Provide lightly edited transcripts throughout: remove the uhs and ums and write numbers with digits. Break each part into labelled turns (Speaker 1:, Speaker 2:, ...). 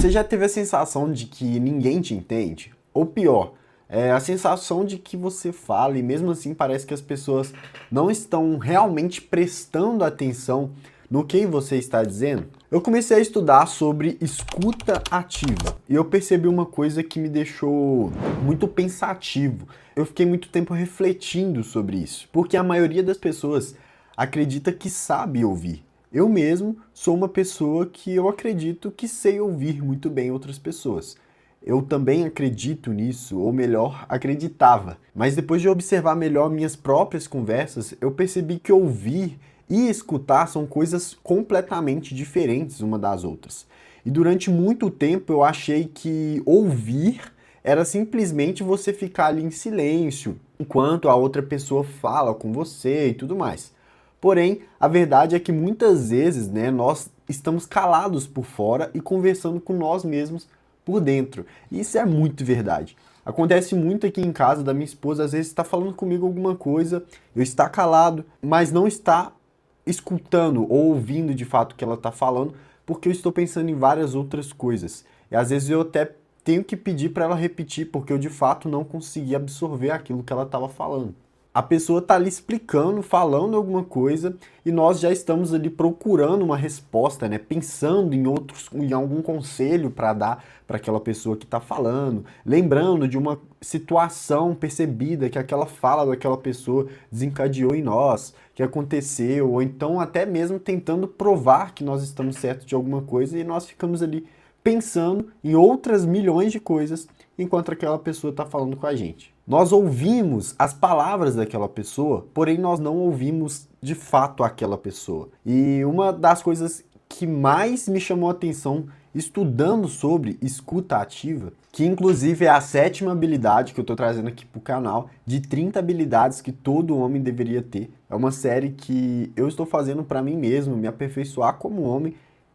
Speaker 1: Você já teve a sensação de que ninguém te entende? Ou pior, a sensação de que você fala e mesmo assim parece que as pessoas não estão realmente prestando atenção no que você está dizendo? Eu comecei a estudar sobre escuta ativa e eu percebi uma coisa que me deixou muito pensativo. Eu fiquei muito tempo refletindo sobre isso, porque a maioria das pessoas acredita que sabe ouvir. Eu mesmo sou uma pessoa que eu acredito que sei ouvir muito bem outras pessoas. Eu também acredito nisso, ou melhor, acreditava. Mas depois de observar melhor minhas próprias conversas, eu percebi que ouvir e escutar são coisas completamente diferentes uma das outras. E durante muito tempo eu achei que ouvir era simplesmente você ficar ali em silêncio, enquanto a outra pessoa fala com você e tudo mais. Porém, a verdade é que muitas vezes, né, nós estamos calados por fora e conversando com nós mesmos por dentro. E isso é muito verdade. Acontece muito aqui em casa da minha esposa, às vezes está falando comigo alguma coisa, eu estou calado, mas não está escutando ou ouvindo de fato o que ela está falando, porque eu estou pensando em várias outras coisas. E às vezes eu até tenho que pedir para ela repetir, porque eu de fato não consegui absorver aquilo que ela estava falando. A pessoa está ali explicando, falando alguma coisa e nós já estamos ali procurando uma resposta, né? Pensando em algum conselho para dar para aquela pessoa que está falando, lembrando de uma situação percebida que aquela fala daquela pessoa desencadeou em nós, que aconteceu, ou então até mesmo tentando provar que nós estamos certos de alguma coisa e nós ficamos ali pensando em outras milhões de coisas enquanto aquela pessoa está falando com a gente. Nós ouvimos as palavras daquela pessoa, porém nós não ouvimos de fato aquela pessoa. E uma das coisas que mais me chamou a atenção estudando sobre escuta ativa, que inclusive é a 7ª habilidade que eu estou trazendo aqui para o canal, de 30 habilidades que todo homem deveria ter. É uma série que eu estou fazendo para mim mesmo, me aperfeiçoar como homem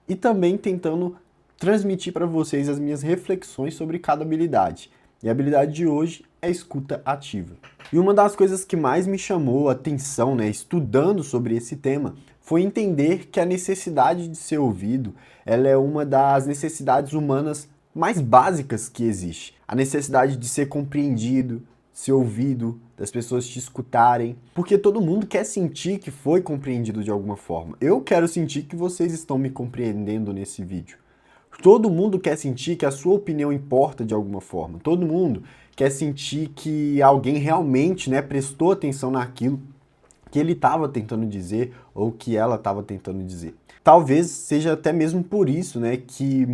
Speaker 1: e também tentando transmitir para vocês as minhas reflexões sobre cada habilidade. E a habilidade de hoje é escuta ativa. E uma das coisas que mais me chamou a atenção, né, estudando sobre esse tema, foi entender que a necessidade de ser ouvido, ela é uma das necessidades humanas mais básicas que existe. A necessidade de ser compreendido, ser ouvido, das pessoas te escutarem, porque todo mundo quer sentir que foi compreendido de alguma forma. Eu quero sentir que vocês estão me compreendendo nesse vídeo. Todo mundo quer sentir que a sua opinião importa de alguma forma. Todo mundo quer sentir que alguém realmente, né, prestou atenção naquilo que ele estava tentando dizer ou que ela estava tentando dizer. Talvez seja até mesmo por isso, né, que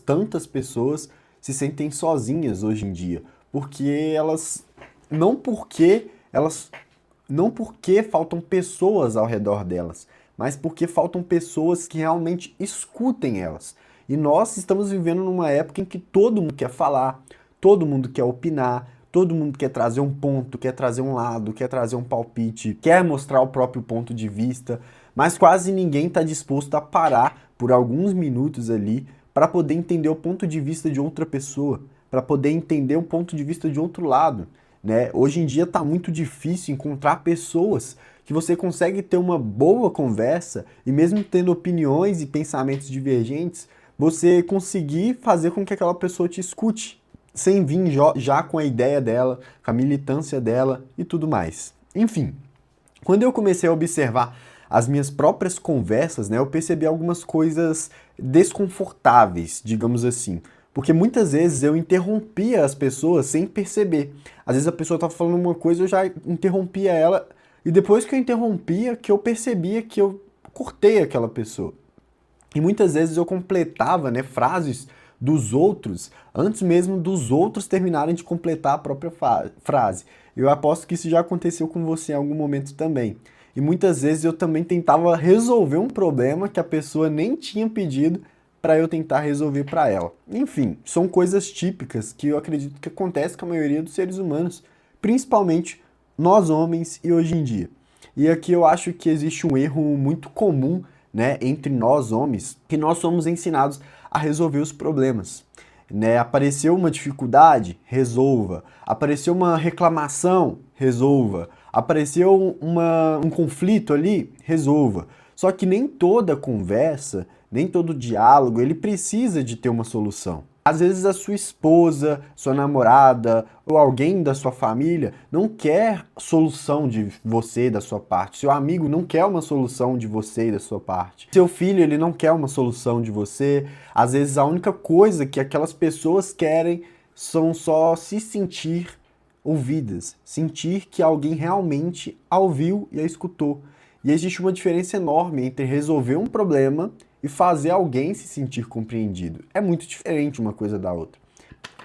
Speaker 1: tantas pessoas se sentem sozinhas hoje em dia, porque não porque faltam pessoas ao redor delas, mas porque faltam pessoas que realmente escutem elas. E nós estamos vivendo numa época em que todo mundo quer falar, todo mundo quer opinar, todo mundo quer trazer um ponto, quer trazer um lado, quer trazer um palpite, quer mostrar o próprio ponto de vista, mas quase ninguém está disposto a parar por alguns minutos ali para poder entender o ponto de vista de outra pessoa, para poder entender o ponto de vista de outro lado, né? Hoje em dia está muito difícil encontrar pessoas que você consegue ter uma boa conversa e mesmo tendo opiniões e pensamentos divergentes, você conseguir fazer com que aquela pessoa te escute, sem vir já com a ideia dela, com a militância dela e tudo mais. Enfim, quando eu comecei a observar as minhas próprias conversas, né, eu percebi algumas coisas desconfortáveis, digamos assim. Porque muitas vezes eu interrompia as pessoas sem perceber. Às vezes a pessoa estava falando uma coisa, eu já interrompia ela, e depois que eu interrompia, que eu percebia que eu cortei aquela pessoa. E muitas vezes eu completava, né, frases dos outros antes mesmo dos outros terminarem de completar a própria frase. Eu aposto que isso já aconteceu com você em algum momento também. E muitas vezes eu também tentava resolver um problema que a pessoa nem tinha pedido para eu tentar resolver para ela. Enfim, são coisas típicas que eu acredito que acontecem com a maioria dos seres humanos, principalmente nós homens e hoje em dia. E aqui eu acho que existe um erro muito comum, né, entre nós homens, que nós somos ensinados a resolver os problemas. Né? Apareceu uma dificuldade? Resolva. Apareceu uma reclamação? Resolva. Apareceu um conflito ali? Resolva. Só que nem toda conversa, nem todo diálogo, ele precisa de ter uma solução. Às vezes a sua esposa, sua namorada ou alguém da sua família não quer solução de você e da sua parte. Seu amigo não quer uma solução de você e da sua parte. Seu filho, ele não quer uma solução de você. Às vezes a única coisa que aquelas pessoas querem são só se sentir ouvidas, sentir que alguém realmente a ouviu e a escutou. E existe uma diferença enorme entre resolver um problema e fazer alguém se sentir compreendido. É muito diferente uma coisa da outra.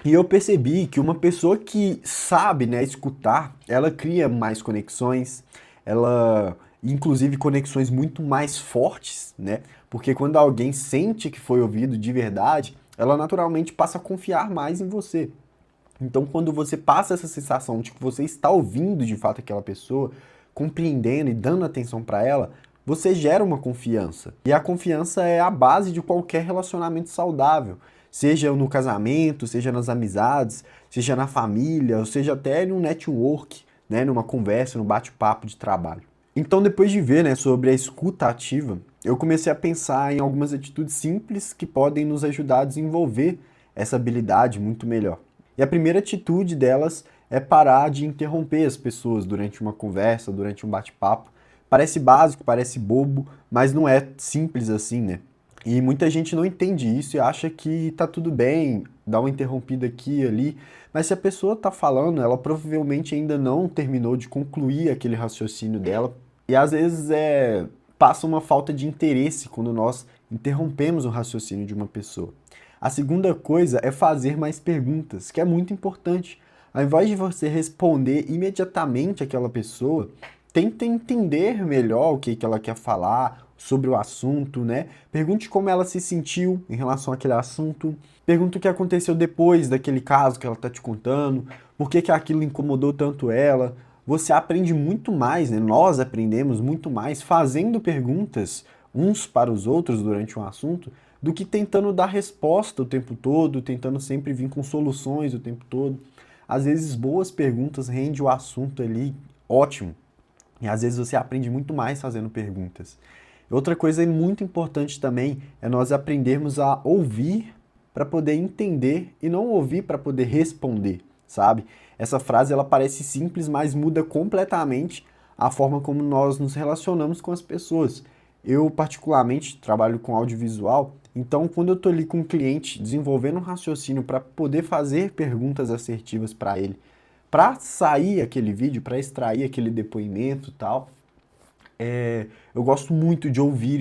Speaker 1: E eu percebi que uma pessoa que sabe, né, escutar, ela cria mais conexões, ela inclusive conexões muito mais fortes, né? Porque quando alguém sente que foi ouvido de verdade, ela naturalmente passa a confiar mais em você. Então, quando você passa essa sensação de que você está ouvindo de fato aquela pessoa, compreendendo e dando atenção para ela, você gera uma confiança. E a confiança é a base de qualquer relacionamento saudável, seja no casamento, seja nas amizades, seja na família, ou seja até num network, né, numa conversa, num bate-papo de trabalho. Então, depois de ver, né, sobre a escuta ativa, eu comecei a pensar em algumas atitudes simples que podem nos ajudar a desenvolver essa habilidade muito melhor. E a primeira atitude delas é parar de interromper as pessoas durante uma conversa, durante um bate-papo. Parece básico, parece bobo, mas não é simples assim, né? E muita gente não entende isso e acha que tá tudo bem, dá uma interrompida aqui e ali, mas se a pessoa tá falando, ela provavelmente ainda não terminou de concluir aquele raciocínio dela. E às vezes passa uma falta de interesse quando nós interrompemos o raciocínio de uma pessoa. A segunda coisa é fazer mais perguntas, que é muito importante. Ao invés de você responder imediatamente àquela pessoa, tenta entender melhor o que ela quer falar sobre o assunto, né? Pergunte como ela se sentiu em relação àquele assunto. Pergunte o que aconteceu depois daquele caso que ela está te contando, por que aquilo incomodou tanto ela. Você aprende muito mais, né? Nós aprendemos muito mais fazendo perguntas uns para os outros durante um assunto, do que tentando dar resposta o tempo todo, tentando sempre vir com soluções o tempo todo. Às vezes, boas perguntas rendem o assunto ali ótimo. E às vezes você aprende muito mais fazendo perguntas. Outra coisa muito importante também é nós aprendermos a ouvir para poder entender e não ouvir para poder responder, sabe? Essa frase ela parece simples, mas muda completamente a forma como nós nos relacionamos com as pessoas. Eu, particularmente, trabalho com audiovisual, então quando eu estou ali com um cliente desenvolvendo um raciocínio para poder fazer perguntas assertivas para ele, para sair aquele vídeo, para extrair aquele depoimento e tal, eu gosto muito de ouvir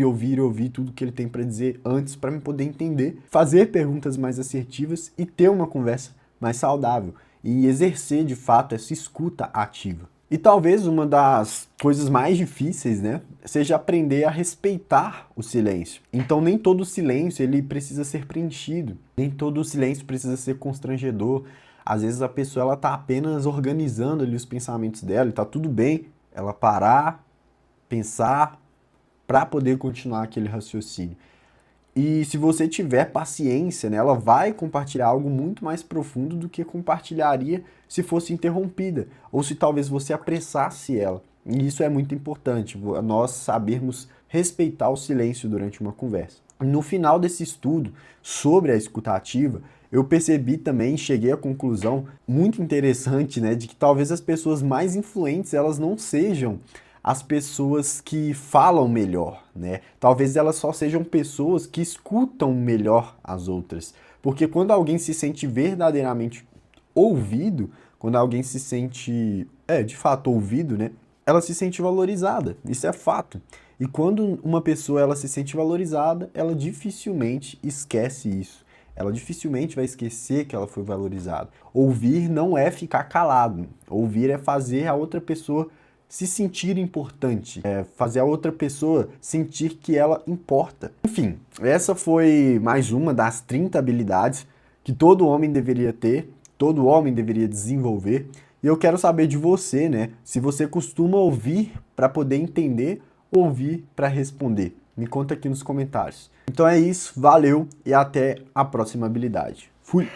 Speaker 1: tudo que ele tem para dizer antes para me poder entender, fazer perguntas mais assertivas e ter uma conversa mais saudável e exercer de fato essa escuta ativa. E talvez uma das coisas mais difíceis, né, seja aprender a respeitar o silêncio. Então nem todo silêncio ele precisa ser preenchido, nem todo silêncio precisa ser constrangedor. Às vezes a pessoa ela tá apenas organizando ali os pensamentos dela e tá tudo bem ela parar, pensar para poder continuar aquele raciocínio. E se você tiver paciência, né, ela vai compartilhar algo muito mais profundo do que compartilharia se fosse interrompida, ou se talvez você apressasse ela. E isso é muito importante, nós sabermos respeitar o silêncio durante uma conversa. No final desse estudo sobre a escuta ativa, eu percebi também, cheguei à conclusão muito interessante, né, de que talvez as pessoas mais influentes, elas não sejam as pessoas que falam melhor, né? Talvez elas só sejam pessoas que escutam melhor as outras. Porque quando alguém se sente verdadeiramente ouvido, quando alguém se sente, de fato ouvido, né? Ela se sente valorizada, isso é fato. E quando uma pessoa ela se sente valorizada, ela dificilmente esquece isso. Ela dificilmente vai esquecer que ela foi valorizada. Ouvir não é ficar calado. Ouvir é fazer a outra pessoa se sentir importante, fazer a outra pessoa sentir que ela importa. Enfim, essa foi mais uma das 30 habilidades que todo homem deveria ter, todo homem deveria desenvolver. E eu quero saber de você, né? Se você costuma ouvir para poder entender, ouvir para responder. Me conta aqui nos comentários. Então é isso, valeu e até a próxima habilidade. Fui!